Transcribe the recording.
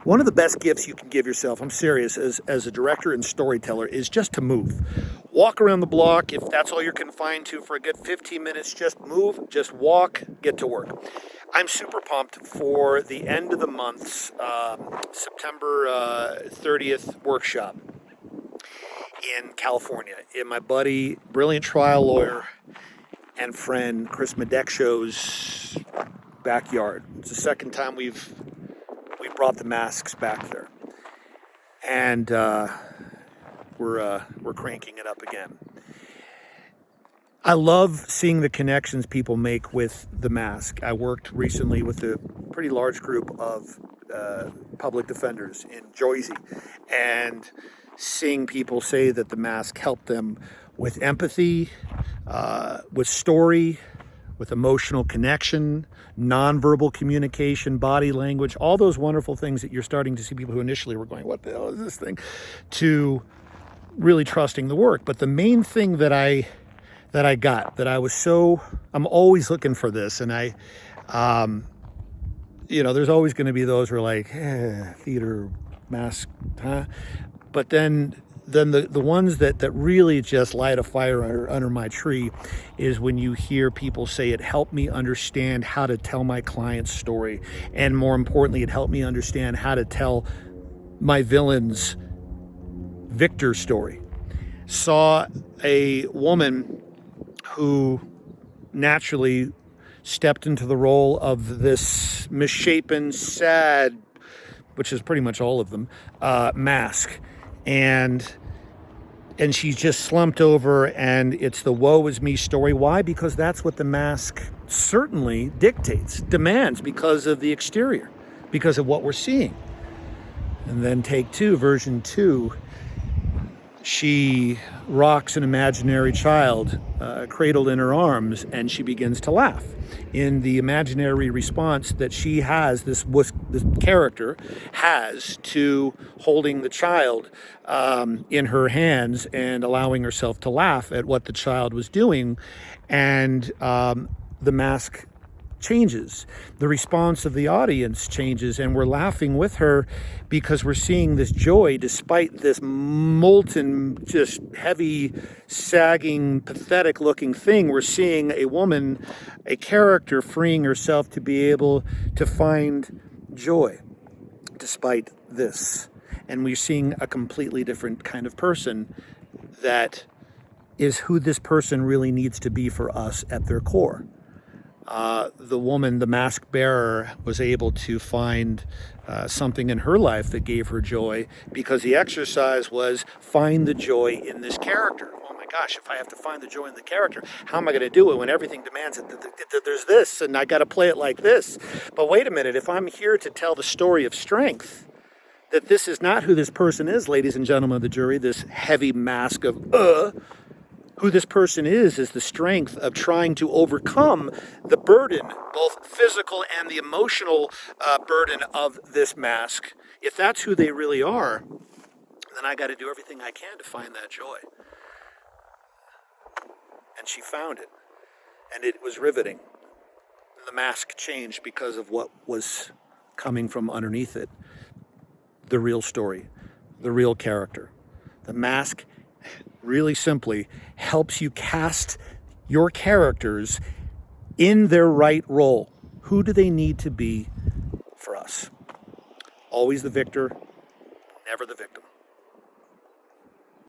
One of the best gifts you can give yourself, I'm serious, as a director and storyteller, is just to move. Walk around the block. If that's all you're confined to for a good 15 minutes, just move, just walk, get to work. I'm super pumped for the end of the month's September 30th workshop in California, in my buddy, brilliant trial lawyer and friend Chris Medexho's backyard. It's the second time we've brought the masks back there, and we're cranking it up again. I love seeing the connections people make with the mask. I worked recently with a pretty large group of public defenders in Jersey, and seeing people say that the mask helped them with empathy, with story, with emotional connection, nonverbal communication, body language, all those wonderful things that you're starting to see people who initially were going, what the hell is this thing, to really trusting the work. But the main thing that I I'm always looking for this, and there's always going to be those who are like, theater mask, huh? But then the ones that really just light a fire under my tree is when you hear people say, it helped me understand how to tell my client's story. And more importantly, it helped me understand how to tell my villain's victor story. Saw a woman who naturally stepped into the role of this misshapen, sad, which is pretty much all of them, mask. And she's just slumped over, and it's the woe is me story. Why? Because that's what the mask certainly dictates, demands, because of the exterior, because of what we're seeing. And then take two, version 2, she rocks an imaginary child cradled in her arms, and she begins to laugh. In the imaginary response that she has, this character has to holding the child in her hands and allowing herself to laugh at what the child was doing, and the mask changes. The response of the audience changes, and we're laughing with her because we're seeing this joy despite this molten, just heavy, sagging, pathetic looking thing. We're seeing a woman, a character, freeing herself to be able to find joy despite this. And we're seeing a completely different kind of person that is who this person really needs to be for us at their core. The woman, the mask bearer, was able to find something in her life that gave her joy, because the exercise was find the joy in this character. Oh my gosh, if I have to find the joy in the character, how am I going to do it when everything demands it? There's this, and I got to play it like this. But wait a minute, if I'm here to tell the story of strength, that this is not who this person is, ladies and gentlemen of the jury, this heavy mask of who this person is the strength of trying to overcome the burden, both physical and the emotional burden of this mask. If that's who they really are, then I got to do everything I can to find that joy. And she found it, and it was riveting. The mask changed because of what was coming from underneath it. The real story, the real character. The mask, really simply, helps you cast your characters in their right role. Who do they need to be for us? Always the victor, never the victim.